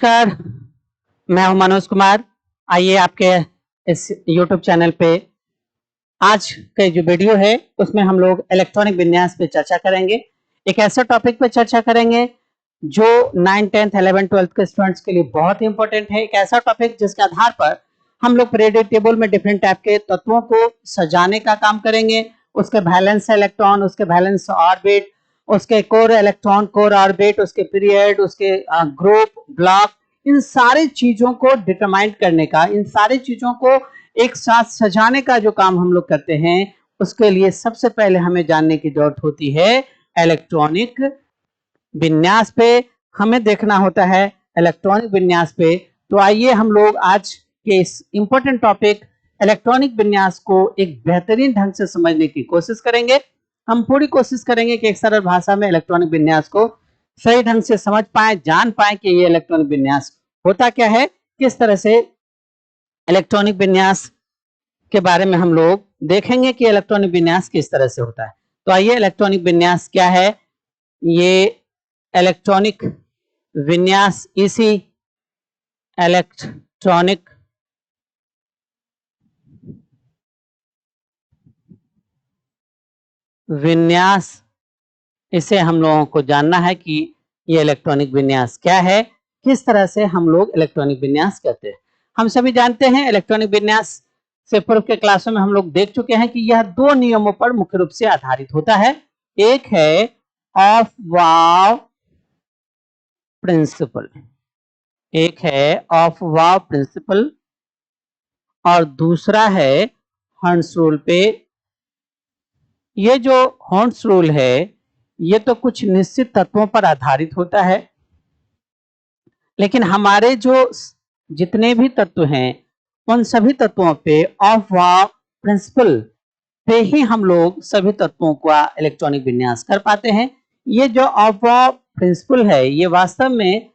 नमस्कार, मैं हूं मनोज कुमार। आइए आपके इस YouTube चैनल पे आज के जो वीडियो है उसमें हम लोग इलेक्ट्रॉनिक विन्यास पे चर्चा करेंगे। एक ऐसा टॉपिक पे चर्चा करेंगे जो 9, 10th, 11th, 12th के स्टूडेंट्स के लिए बहुत ही इंपॉर्टेंट है। एक ऐसा टॉपिक जिसके आधार पर हम लोग पीरियोडिक टेबल में डिफरेंट टाइप के तत्वों को सजाने का काम करेंगे। उसके वैलेंस इलेक्ट्रॉन, उसके वैलेंस ऑर्बिट, उसके कोर इलेक्ट्रॉन, कोर ऑर्बिट, उसके पीरियड, उसके ग्रुप, ब्लॉक, इन सारी चीजों को डिटरमाइन करने का, इन सारी चीजों को एक साथ सजाने का जो काम हम लोग करते हैं, उसके लिए सबसे पहले हमें जानने की जरूरत होती है इलेक्ट्रॉनिक विन्यास पे। हमें देखना होता है इलेक्ट्रॉनिक विन्यास पे। तो आइए हम लोग आज के इस इंपॉर्टेंट टॉपिक इलेक्ट्रॉनिक विन्यास को एक बेहतरीन ढंग से समझने की कोशिश करेंगे। हम पूरी कोशिश करेंगे कि एक सरल भाषा में इलेक्ट्रॉनिक विन्यास को सही ढंग से समझ पाए, जान पाए कि ये इलेक्ट्रॉनिक विन्यास होता क्या है, किस तरह से इलेक्ट्रॉनिक विन्यास के बारे में हम लोग देखेंगे कि इलेक्ट्रॉनिक विन्यास किस तरह से होता है। तो आइए, इलेक्ट्रॉनिक विन्यास क्या है। ये इलेक्ट्रॉनिक विन्यास इसी इलेक्ट्रॉनिक विन्यास, इसे हम लोगों को जानना है कि ये इलेक्ट्रॉनिक विन्यास क्या है, किस तरह से हम लोग इलेक्ट्रॉनिक विन्यास करते हैं। हम सभी जानते हैं इलेक्ट्रॉनिक विन्यास से पूर्व के क्लासों में हम लोग देख चुके हैं कि यह दो नियमों पर मुख्य रूप से आधारित होता है। एक है ऑफ वाव प्रिंसिपल, एक है ऑफ वाव प्रिंसिपल और दूसरा है हर्ट्ज रूल पे। ये जो हर्ट्ज रूल है ये तो कुछ निश्चित तत्वों पर आधारित होता है, लेकिन हमारे जो जितने भी तत्व हैं उन सभी तत्वों पे ऑफ वाव प्रिंसिपल पे ही हम लोग सभी तत्वों का इलेक्ट्रॉनिक विन्यास कर पाते हैं। ये जो ऑफ वाव प्रिंसिपल है ये वास्तव में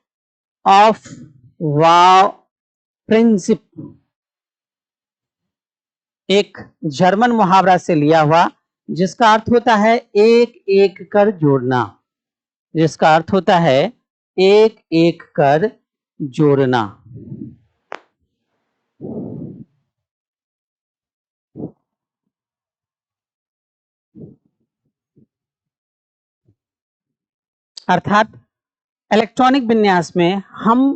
ऑफ वाव प्रिंसिप एक जर्मन मुहावरा से लिया हुआ, जिसका अर्थ होता है एक एक कर जोड़ना, जिसका अर्थ होता है एक एक कर जोड़ना। अर्थात इलेक्ट्रॉनिक विन्यास में हम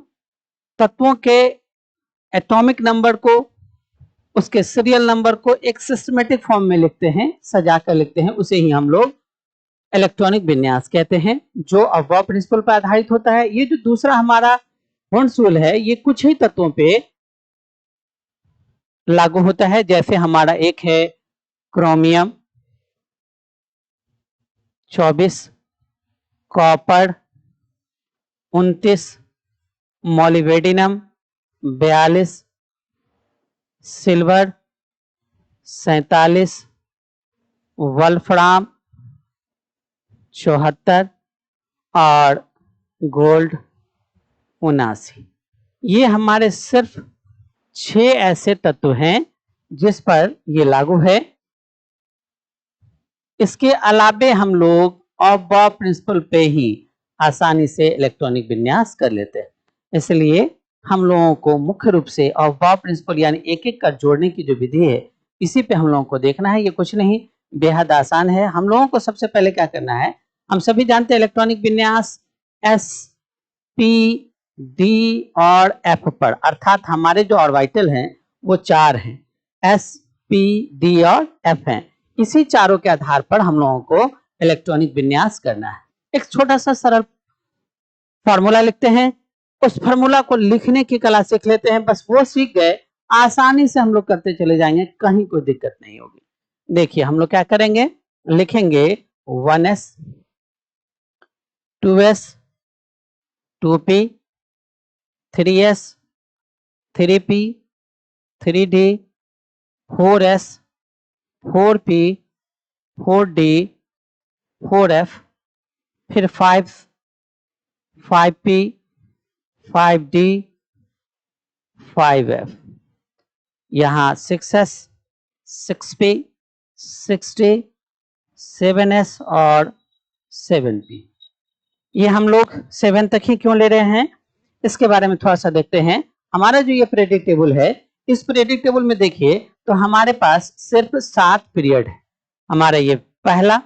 तत्वों के एटॉमिक नंबर को, उसके सीरियल नंबर को एक सिस्टमेटिक फॉर्म में लिखते हैं, सजा कर लिखते हैं, उसे ही हम लोग इलेक्ट्रॉनिक विन्यास कहते हैं, जो अफवाह प्रिंसिपल पर आधारित होता है। ये जो दूसरा हमारा हर्ट्ज रूल है ये कुछ ही तत्वों पे लागू होता है। जैसे हमारा एक है क्रोमियम 24, कॉपर 29, मोलिब्डेनम 42, सिल्वर 47, वल्फ्राम 74 और गोल्ड 79। ये हमारे सिर्फ 6 ऐसे तत्व हैं जिस पर ये लागू है। इसके अलावे हम लोग ऑफ वाव प्रिंसिपल पे ही आसानी से इलेक्ट्रॉनिक विन्यास कर लेते हैं। इसलिए हम लोगों को मुख्य रूप से ऑफ वाव प्रिंसिपल यानी एक एक कर जोड़ने की जो विधि है इसी पे हम लोगों को देखना है। ये कुछ नहीं, बेहद आसान है। हम लोगों को सबसे पहले क्या करना है, हम सभी जानते हैं इलेक्ट्रॉनिक विन्यास एस, पी, डी और एफ पर, अर्थात हमारे जो ऑर्बिटल हैं वो 4 हैं, एस, पी, डी और एफ हैं। इसी चारों के आधार पर हम लोगों को इलेक्ट्रॉनिक विन्यास करना है। एक छोटा सा सरल फॉर्मूला लिखते हैं, उस फॉर्मूला को लिखने की कला सीख लेते हैं। बस वो सीख गए, आसानी से हम लोग करते चले जाएंगे, कहीं कोई दिक्कत नहीं होगी। देखिए हम लोग क्या करेंगे, लिखेंगे 1s 2s 2p 3s 3p 3d 4s 4p 4d 4f, फिर 5 5p 5d 5f, यहाँ 6s 6p 6d 7s और 7p। ये हम लोग 7 तक ही क्यों ले रहे हैं, इसके बारे में थोड़ा सा देखते हैं। हमारा जो ये पीरियडिक टेबल है, इस पीरियडिक टेबल में देखिए तो हमारे पास सिर्फ 7 पीरियड है। हमारा ये पहला,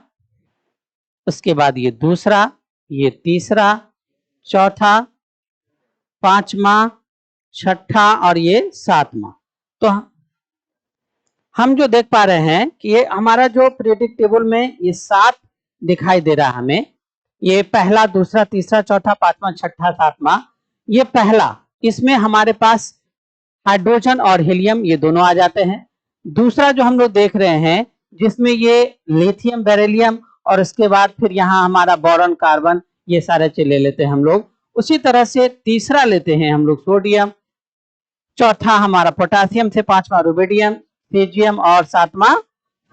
उसके बाद ये दूसरा, ये तीसरा, चौथा, पांचवा, छठा और ये सातवां। तो हम जो देख पा रहे हैं कि ये हमारा जो पीरियडिक टेबल में ये 7 दिखाई दे रहा है हमें, ये पहला, दूसरा, तीसरा, चौथा, पांचवा, छठा, सातवां। ये पहला, इसमें हमारे पास हाइड्रोजन और हीलियम ये दोनों आ जाते हैं। दूसरा जो हम लोग देख रहे हैं जिसमें ये लिथियम, बेरिलियम और उसके बाद फिर यहाँ हमारा बोरॉन, कार्बन, ये सारे चीज ले लेते हैं हम लोग। उसी तरह से तीसरा लेते हैं हम लोग सोडियम, चौथा हमारा पोटासियम से, पांचवा रुबिडियम, सीजियम और सातवां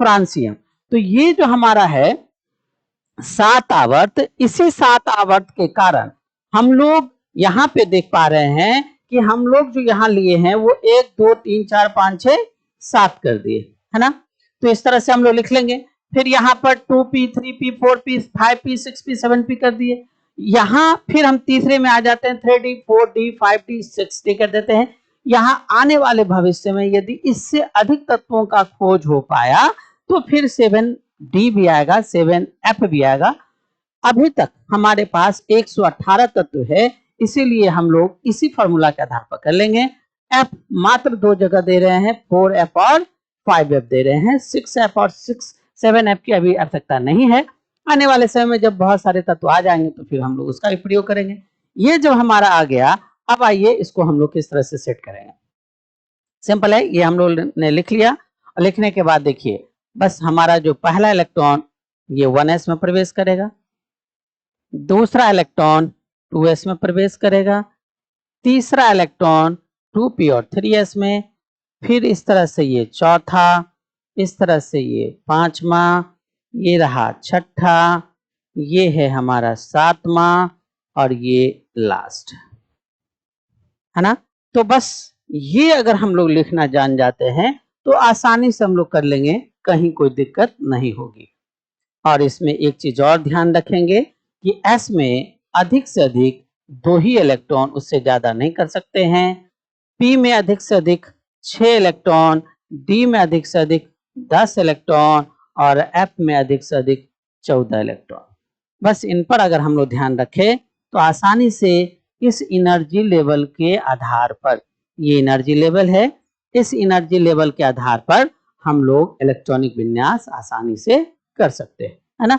फ्रांसियम। तो ये जो हमारा है 7 आवर्त, इसी 7 आवर्त के कारण हम लोग यहाँ पे देख पा रहे हैं कि हम लोग जो यहाँ लिए हैं वो 1 2 3 4 5 6 7 कर दिए, है ना। तो इस तरह से हम लोग लिख लेंगे। फिर यहाँ पर 2p 3p 4p 5p 6p 7p कर दिए। यहाँ फिर हम तीसरे में आ जाते हैं 3d 4d 5d 6d कर देते हैं। यहाँ आने वाले भविष्य में यदि इससे अधिक तत्वों का खोज हो पाया तो फिर 7d भी आएगा, 7f भी आएगा। अभी तक हमारे पास 118 तत्व है, इसीलिए हम लोग इसी फॉर्मूला के आधार पर कर लेंगे। f मात्र 2 जगह दे रहे हैं, 4f और 5f दे रहे हैं, 6f और 7f की अभी आवश्यकता नहीं है। आने वाले समय में जब बहुत सारे तत्व आ जाएंगे तो फिर हम लोग उसका भी प्रयोग करेंगे। ये जब हमारा आ गया, अब आइए इसको हम लोग किस तरह से सेट करेंगे। सिंपल है, ये हम लोग ने लिख लिया और लिखने के बाद देखिए बस हमारा जो पहला इलेक्ट्रॉन ये 1s में प्रवेश करेगा, दूसरा इलेक्ट्रॉन 2s में प्रवेश करेगा, तीसरा इलेक्ट्रॉन 2p और 3s में, फिर इस तरह से ये चौथा, इस तरह से ये पांचवा, ये रहा छठा, ये है हमारा सातवां और ये लास्ट, है ना। तो बस ये अगर हम लोग लिखना जान जाते हैं तो आसानी से हम लोग कर लेंगे, कहीं कोई दिक्कत नहीं होगी। और इसमें एक चीज और ध्यान रखेंगे कि s में अधिक से अधिक 2 ही इलेक्ट्रॉन, उससे ज्यादा नहीं कर सकते हैं। p में अधिक से अधिक 6 इलेक्ट्रॉन, d में अधिक से अधिक 10 इलेक्ट्रॉन और f में अधिक से अधिक 14 इलेक्ट्रॉन। बस इन पर अगर हम लोग ध्यान रखें तो आसानी से इस एनर्जी लेवल के आधार पर, ये एनर्जी लेवल है, इस एनर्जी लेवल के आधार पर हम लोग इलेक्ट्रॉनिक विन्यास आसानी से कर सकते हैं, है ना।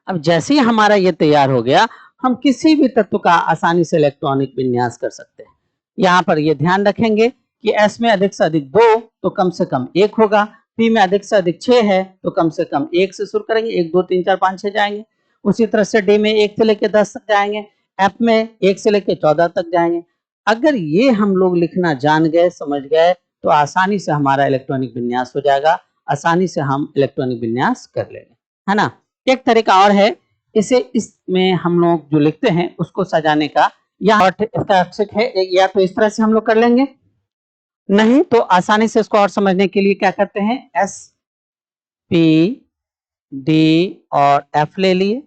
अब जैसे ही हमारा ये तैयार हो गया, हम किसी भी तत्व का आसानी से इलेक्ट्रॉनिक विन्यास कर सकते हैं। यहाँ पर ये ध्यान रखेंगे कि s में अधिक से अधिक 2 तो कम से कम 1 होगा, p में अधिक से अधिक 6 है तो कम से कम 1 से शुरू करेंगे, 1 2 3 4 5 6 जाएंगे। उसी तरह से d में 1 से लेकर 10 तक जाएंगे, f में 1 से लेकर 14 तक जाएंगे। अगर ये हम लोग लिखना जान गए, समझ गए, तो आसानी से हमारा इलेक्ट्रॉनिक विन्यास हो जाएगा, आसानी से हम इलेक्ट्रॉनिक विन्यास कर लेंगे, है ना। एक तरीका और है, इसे इसमें हम लोग जो लिखते हैं उसको सजाने का, यहाँ इसका ट्रिक है, या तो इस तरह से हम लोग कर लेंगे, नहीं तो आसानी से इसको और समझने के लिए क्या करते हैं, S P D और F ले लिए।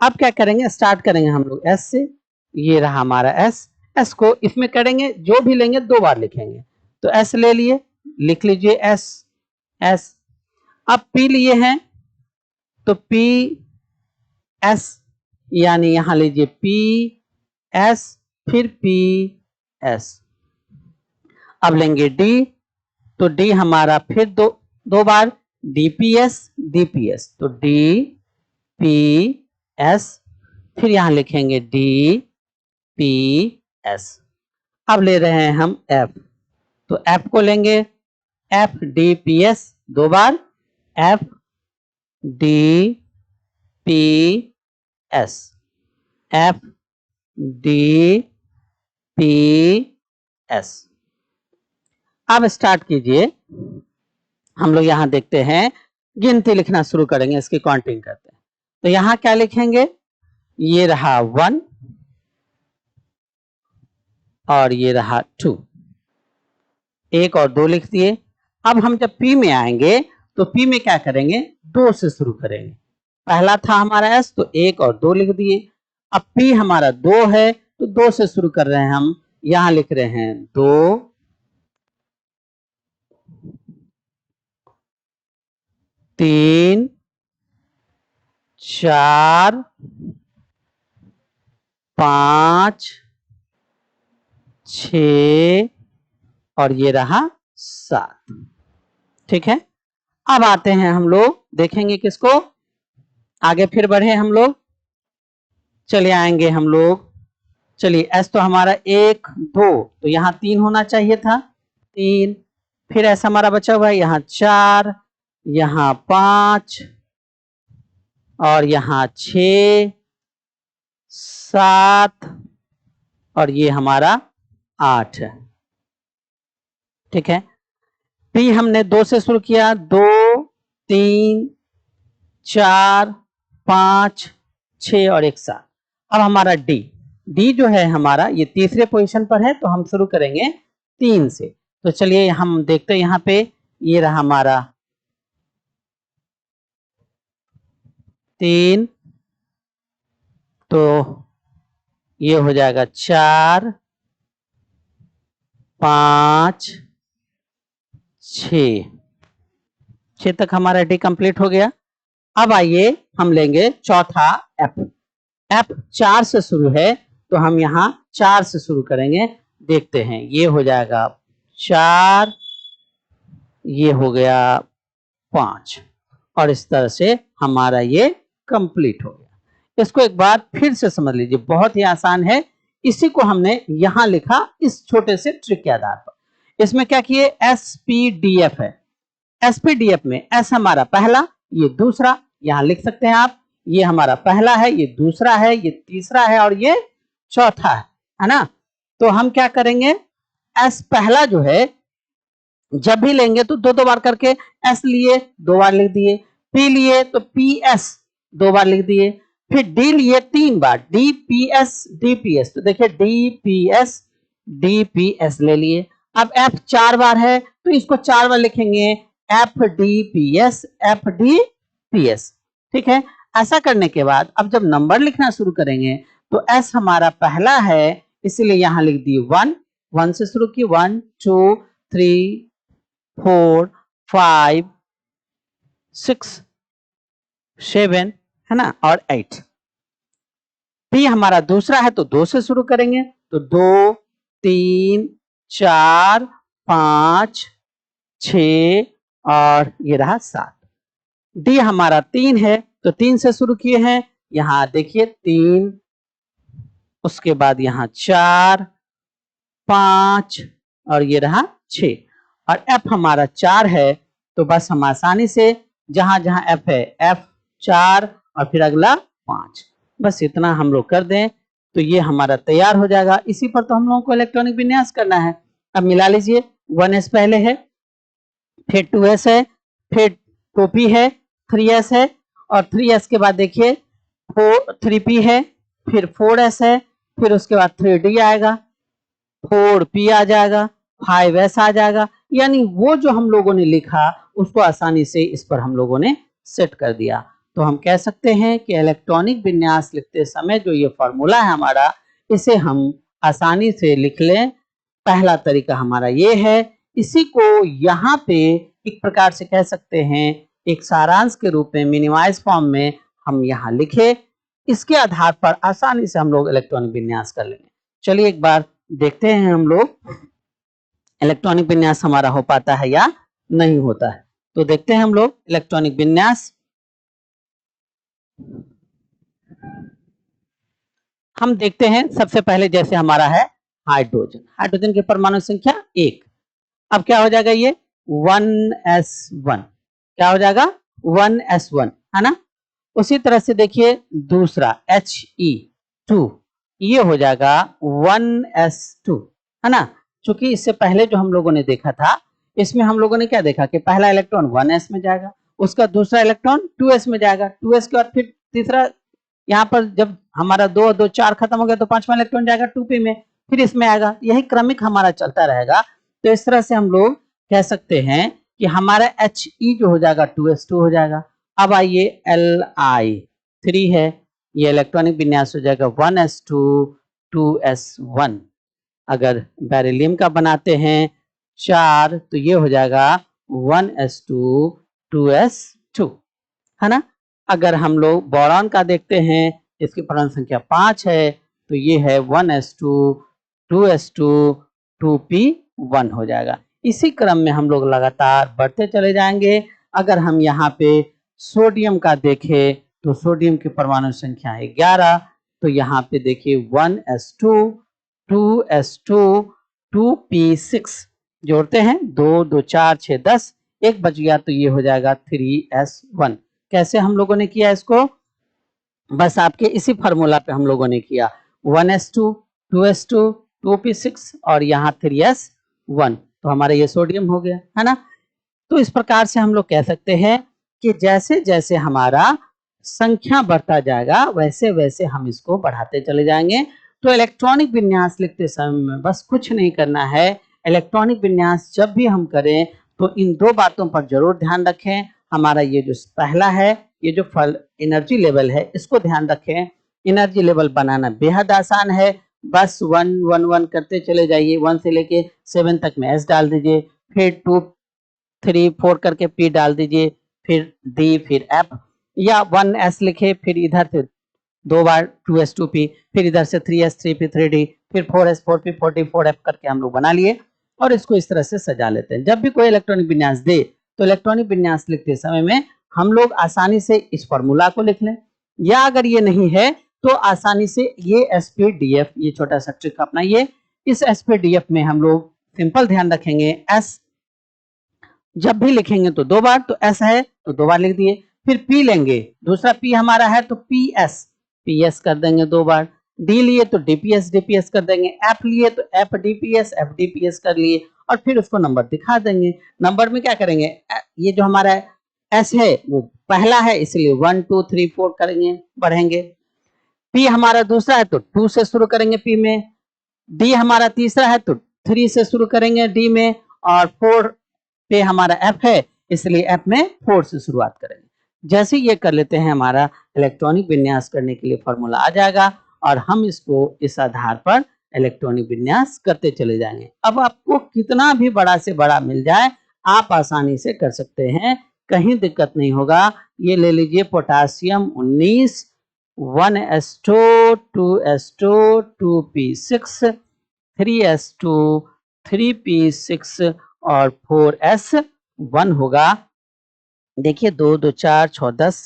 अब क्या करेंगे, स्टार्ट करेंगे हम लोग S से, ये रहा हमारा S को इसमें करेंगे, जो भी लेंगे 2 बार लिखेंगे। तो S ले लिए, लिख लीजिए S। अब P लिए हैं तो P S, यानी यहां लीजिए P S फिर P S। अब लेंगे D, तो D हमारा फिर दो बार DPS DPS, तो DPS, फिर यहां लिखेंगे DPS। अब ले रहे हैं हम F, तो F को लेंगे FDPS 2 बार, FDPS FDPS। अब स्टार्ट कीजिए। हम लोग यहां देखते हैं, गिनती लिखना शुरू करेंगे, इसकी काउंटिंग करते हैं। तो यहां क्या लिखेंगे, ये रहा 1 और ये रहा 2, 1 और 2 लिख दिए। अब हम जब P में आएंगे तो P में क्या करेंगे, 2 से शुरू करेंगे। पहला था हमारा S, तो 1 और 2 लिख दिए। अब P हमारा 2 है तो 2 से शुरू कर रहे हैं हम, यहां लिख रहे हैं 2 3 4 5 6 और ये रहा 7। ठीक है, अब आते हैं हम लोग, देखेंगे किसको, आगे फिर बढ़े हम लोग, चले आएंगे हम लोग। चलिए एस तो हमारा 1 2, तो यहाँ 3 होना चाहिए था, 3। फिर एस हमारा बचा हुआ है, यहाँ 4, यहाँ 5 और यहाँ 6 7 और ये हमारा 8 है। ठीक है, पी हमने 2 से शुरू किया, 2 3 4 5 6 और 1 7। अब हमारा डी जो है हमारा ये तीसरे पोजीशन पर है, तो हम शुरू करेंगे 3 से। तो चलिए हम देखते हैं, यहाँ पे ये रहा हमारा 3, तो ये हो जाएगा 4 5 6 तक हमारा डी कंप्लीट हो गया। अब आइए हम लेंगे चौथा एफ। एफ 4 से शुरू है, तो हम यहाँ 4 से शुरू करेंगे, देखते हैं। ये हो जाएगा 4, ये हो गया 5 और इस तरह से हमारा ये कंप्लीट हो गया। इसको एक बार फिर से समझ लीजिए, बहुत ही आसान है। इसी को हमने यहां लिखा इस छोटे से ट्रिक के आधार पर। इसमें क्या किए, एसपीडीएफ है। एसपीडीएफ में एस हमारा पहला, ये दूसरा, यहां लिख सकते हैं आप। ये हमारा पहला है, ये दूसरा है, ये तीसरा है और ये चौथा है ना। तो हम क्या करेंगे, एस पहला जो है जब भी लेंगे तो 2 बार करके, एस लिए 2 बार लिख दिए, पी लिए तो पी एस 2 बार लिख दिए, फिर डी लिए 3 बार, D P S D P S, तो देखिए D P S D P S ले लिए। अब एफ 4 बार है, तो इसको 4 बार लिखेंगे, F D P S F D P S. ठीक है, ऐसा करने के बाद अब जब नंबर लिखना शुरू करेंगे, तो एस हमारा पहला है, इसलिए यहां लिख दिए 1, 1 से शुरू की, 1 2 3 4 5 6 7 है ना, और 8। पी हमारा दूसरा है, तो 2 से शुरू करेंगे, तो 2 3 4 5 6 और ये रहा 7। डी हमारा 3 है, तो 3 से शुरू किए हैं, यहां देखिए 3, उसके बाद यहां 4 5 और ये रहा 6। और एफ हमारा 4 है, तो बस हम आसानी से जहां जहां एफ है, एफ 4 और फिर अगला 5, बस इतना हम लोग कर दें तो ये हमारा तैयार हो जाएगा। इसी पर तो हम लोगों को इलेक्ट्रॉनिक विन्यास करना है। अब मिला लीजिए, 1s पहले है, फिर 2s है, फिर 2p है, 3s है और 3s के बाद देखिए 3p है, फिर 4s है, फिर उसके बाद 3d आएगा, 4p आ जाएगा, 5s आ जाएगा। यानी वो जो हम लोगों ने लिखा उसको आसानी से इस पर हम लोगों ने सेट कर दिया। तो हम कह सकते हैं कि इलेक्ट्रॉनिक विन्यास लिखते समय जो ये फॉर्मूला है हमारा, इसे हम आसानी से लिख लें। पहला तरीका हमारा ये है। इसी को यहाँ पे एक प्रकार से कह सकते हैं, एक सारांश के रूप में मिनिमाइज फॉर्म में हम यहाँ लिखे। इसके आधार पर आसानी से हम लोग इलेक्ट्रॉनिक विन्यास कर लेंगे। चलिए एक बार देखते हैं हम लोग इलेक्ट्रॉनिक विन्यास हमारा हो पाता है या नहीं होता है। तो देखते हैं हम लोग इलेक्ट्रॉनिक विन्यास। हम देखते हैं सबसे पहले, जैसे हमारा है हाइड्रोजन, हाइड्रोजन की परमाणु संख्या 1। अब क्या हो जाएगा, ये 1s1, क्या हो जाएगा 1s1 है ना। उसी तरह से देखिए दूसरा He2, ये हो जाएगा 1s2 है ना। चूंकि इससे पहले जो हम लोगों ने देखा था, इसमें हम लोगों ने क्या देखा कि पहला इलेक्ट्रॉन 1s में जाएगा, उसका दूसरा इलेक्ट्रॉन 2s में जाएगा, 2s के बाद फिर तीसरा, यहाँ पर जब हमारा 2 2 4 खत्म हो गया तो पांचवा इलेक्ट्रॉन जाएगा 2p में, फिर इसमें आएगा, यही क्रमिक हमारा चलता रहेगा। तो इस तरह से हम लोग कह सकते हैं कि हमारा He जो हो जाएगा 2s2 हो जाएगा। अब आइए Li3 है, ये इलेक्ट्रॉनिक विन्यास हो जाएगा 1s2 2s1। अगर बेरिलियम का बनाते हैं 4 तो ये हो जाएगा 1s2 2s2, है ना। अगर हम लोग बोरॉन का देखते हैं, इसकी परमाणु संख्या 5 है, तो ये है 1s2 2s2 2p1 हो जाएगा। इसी क्रम में हम लोग लगातार बढ़ते चले जाएंगे। अगर हम यहाँ पे सोडियम का देखें तो सोडियम की परमाणु संख्या है 11, तो यहाँ पे देखिए 1s2 2s2 2p6 जोड़ते हैं, 2 2 4 6 10, एक बच गया तो ये हो जाएगा 3s1। कैसे हम लोगों ने किया इसको, बस आपके इसी फार्मूला पे हम लोगों ने किया, 1s2 2s2 2p6 और यहाँ 3s1, तो हमारा ये सोडियम हो गया, है ना। तो इस प्रकार से हम लोग कह सकते हैं कि जैसे जैसे हमारा संख्या बढ़ता जाएगा वैसे वैसे हम इसको बढ़ाते चले जाएंगे। तो इलेक्ट्रॉनिक विन्यास लिखते समय में बस कुछ नहीं करना है। इलेक्ट्रॉनिक विन्यास जब भी हम करें तो इन दो बातों पर जरूर ध्यान रखें। हमारा ये जो पहला है, ये जो एनर्जी लेवल है, इसको ध्यान रखें। एनर्जी लेवल बनाना बेहद आसान है, बस 1 1 1 करते चले जाइए, 1 से लेके 7 तक में S डाल दीजिए, फिर 2 3 4 करके P डाल दीजिए, फिर D, फिर F, या 1S लिखे, फिर इधर से 2 बार 2S 2P, फिर इधर से 3S 3P 3D, फिर 4S 4P 4D 4F करके हम लोग बना लिए और इसको इस तरह से सजा लेते हैं। जब भी कोई इलेक्ट्रॉनिक विन्यास दे तो इलेक्ट्रॉनिक विन्यास लिखते समय में हम लोग आसानी से इस फॉर्मूला को लिख लें, या अगर ये नहीं है तो आसानी से ये SPDF, ये छोटा सा ट्रिक अपनाइए। इस SPDF में हम लोग सिंपल ध्यान रखेंगे, S जब भी लिखेंगे तो 2 बार, तो S है तो 2 बार लिख दिए, फिर P लेंगे, दूसरा P हमारा है तो PS कर देंगे 2 बार, D लिए तो DPS कर देंगे, F लिए तो FDPS कर लिए और फिर उसको नंबर दिखा देंगे। नंबर में क्या करेंगे, ये जो हमारा S है वो पहला है इसलिए 1 2 3 4 करेंगे, बढ़ेंगे। P हमारा दूसरा है तो 2 से शुरू करेंगे P में, D हमारा तीसरा है तो 3 से शुरू करेंगे D में, और 4 पे हमारा F है इसलिए F में 4 से शुरुआत करेंगे। जैसे ये कर लेते हैं हमारा इलेक्ट्रॉनिक विन्यास करने के लिए फॉर्मूला आ जाएगा और हम इसको इस आधार पर इलेक्ट्रॉनिक विन्यास करते चले जाएंगे। अब आपको कितना भी बड़ा से बड़ा मिल जाए आप आसानी से कर सकते हैं, कहीं दिक्कत नहीं होगा। ये ले लीजिए potassium 19, 1s2 2s2 2p6 3s2 3p6 और 4s1 होगा। देखिए 2 2 4 6 10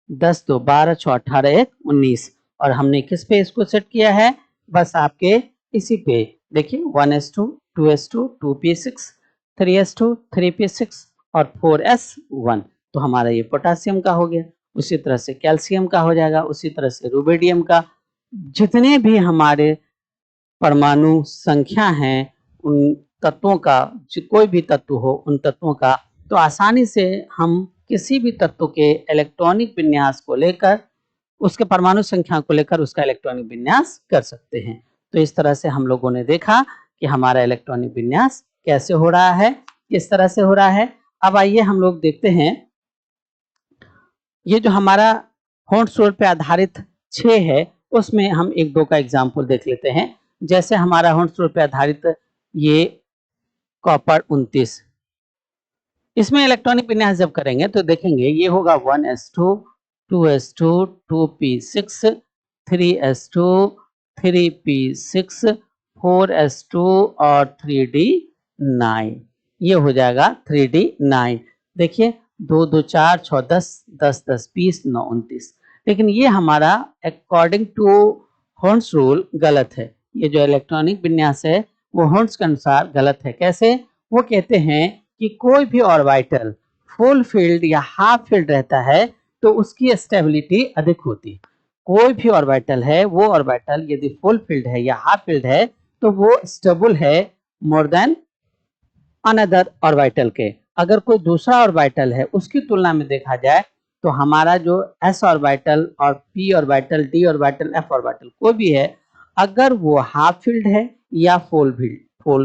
10 2 12 6 18 1 19, और हमने किस पे इसको सेट किया है, बस आपके इसी पे देखिए 1s2 2s2 2p6 3s2 3p6 और 4s1, तो हमारा ये पोटासियम का हो गया। उसी तरह से कैल्शियम का हो जाएगा, उसी तरह से रुबिडियम का। जितने भी हमारे परमाणु संख्या हैं उन तत्वों का, कोई भी तत्व हो उन तत्वों का, तो आसानी से हम किसी भी तत्व के इलेक्ट्रॉनिक विन्यास को लेकर, उसके परमाणु संख्या को लेकर उसका इलेक्ट्रॉनिक विन्यास कर सकते हैं। तो इस तरह से हम लोगों ने देखा कि हमारा इलेक्ट्रॉनिक विन्यास कैसे हो रहा है, किस तरह से हो रहा है। अब आइए हम लोग देखते हैं, ये जो हमारा हॉर्न्सरोड पे आधारित 6 है उसमें हम 1-2 का एग्जाम्पल देख लेते हैं। जैसे हमारा हॉर्न्सरोड पे आधारित ये कॉपर 29, इसमें इलेक्ट्रॉनिक विन्यास जब करेंगे तो देखेंगे ये होगा 1s2 2s2 2p6 3s2 3p6 4s2 और 3d9, ये हो जाएगा 3d9। देखिए 2 2 4 6 10 10 10 20 9 29, लेकिन ये हमारा अकॉर्डिंग टू हॉर्न्स रूल गलत है। ये जो इलेक्ट्रॉनिक विन्यास है वो हॉर्न्स के अनुसार गलत है। कैसे, वो कहते हैं कि कोई भी ऑर्बिटल फुल फील्ड या हाफ फील्ड रहता है तो उसकी स्टेबिलिटी अधिक होती है। कोई भी ऑर्बिटल है, वो ऑर्बिटल यदि फुल फील्ड है या हाफ फील्ड है तो वो स्टेबल है मोर देन अनदर ऑर्बिटल के। अगर कोई दूसरा ऑर्बिटल है उसकी तुलना में देखा जाए तो हमारा जो s ऑर्बिटल और p orbital d orbital f orbital कोई भी है, अगर वो हाफ फील्ड है या फुल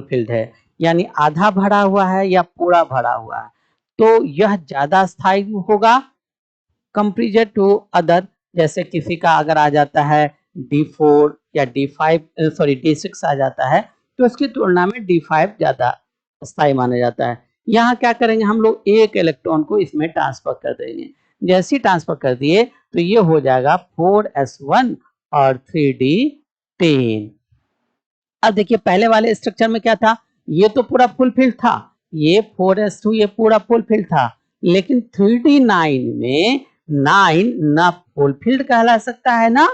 फील्ड है, यानी आधा भरा हुआ है या पूरा भरा हुआ है, तो यह ज्यादा स्थायी होगा कंपेरिजन टू अदर। जैसे किसी का अगर आ जाता है D4 या D5 सॉरी D6 आ जाता है, तो उसकी तुलना में D5 ज्यादा स्थायी माना जाता है। यहाँ क्या करेंगे हम लोग, एक इलेक्ट्रॉन को इसमें ट्रांसफर कर देंगे। जैसे ही ट्रांसफर कर दिए तो ये हो जाएगा 4s1 और 3d10। अब देखिए पहले वाले स्ट्रक्चर में क्या था, ये तो पूरा फुल फिल्ड था, ये 4s2 ये पूरा फुल फिल्ड था, लेकिन 3d9 में 9 ना फुल फिल्ड कहला सकता है ना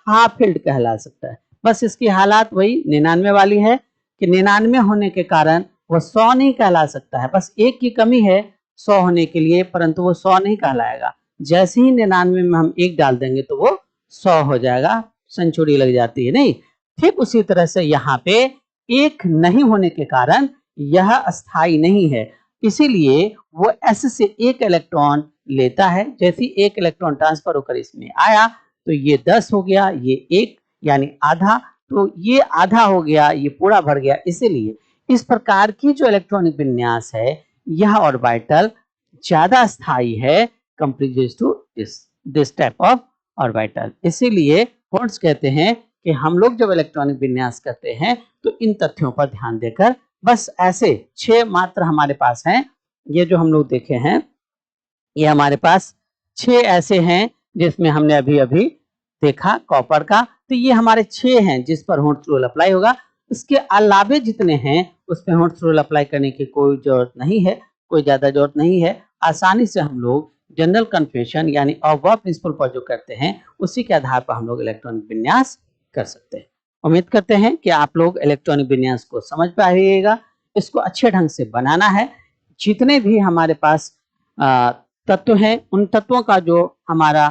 हाफ फिल्ड कहला सकता है। बस इसकी हालात वही 99 वाली है कि 99 होने के कारण वो 100 नहीं कहला सकता है। बस एक की कमी है 100 होने के लिए, परंतु वो 100 नहीं कहलाएगा। जैसे ही 99 में हम एक डाल देंगे तो वो 100 हो जाएगा, सेंचुरी लग जाती है नहीं। ठीक उसी तरह से यहाँ पे एक नहीं होने के कारण यह अस्थाई नहीं है, इसीलिए वो S से एक इलेक्ट्रॉन लेता है। जैसे ही एक इलेक्ट्रॉन ट्रांसफर होकर इसमें आया तो ये 10 हो गया, ये एक यानी आधा, तो ये आधा हो गया, ये पूरा भर गया। इसीलिए इस प्रकार की जो इलेक्ट्रॉनिक विन्यास है यह ऑर्बिटल ज्यादा स्थायी है comparison to this type of orbital. इसीलिए हॉर्न्स कहते हैं कि हम लोग जब इलेक्ट्रॉनिक विन्यास करते हैं तो इन तथ्यों पर ध्यान देकर, बस ऐसे 6 मात्र हमारे पास हैं। ये जो हम लोग देखे हैं ये हमारे पास 6 ऐसे हैं जिसमें हमने अभी अभी देखा कॉपर का, तो ये हमारे 6 हैं जिस पर हॉर्न्स रूल अप्लाई होगा। इसके अलावे जितने हैं उस पर हॉर्न्स रूल अप्लाई करने की कोई जरूरत नहीं है, कोई ज्यादा जरूरत नहीं है। आसानी से हम लोग जनरल कन्फेशन यानी ऑफ प्रिंसिपल पर जो करते हैं उसी के आधार पर हम लोग इलेक्ट्रॉनिक विन्यास कर सकते हैं। उम्मीद करते हैं कि आप लोग इलेक्ट्रॉनिक विन्यास को समझ पाइएगा। इसको अच्छे ढंग से बनाना है। जितने भी हमारे पास तत्व हैं उन तत्वों का जो हमारा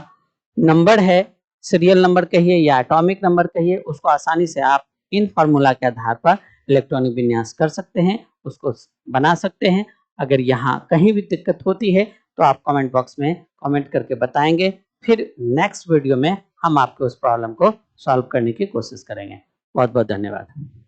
नंबर है, सीरियल नंबर कहिए या एटॉमिक नंबर कहिए, उसको आसानी से आप इन फार्मूला के आधार पर इलेक्ट्रॉनिक विन्यास कर सकते हैं, उसको बना सकते हैं। अगर यहाँ कहीं भी दिक्कत होती है तो आप कमेंट बॉक्स में कमेंट करके बताएंगे, फिर नेक्स्ट वीडियो में हम आपके उस प्रॉब्लम को सॉल्व करने की कोशिश करेंगे। बहुत बहुत धन्यवाद।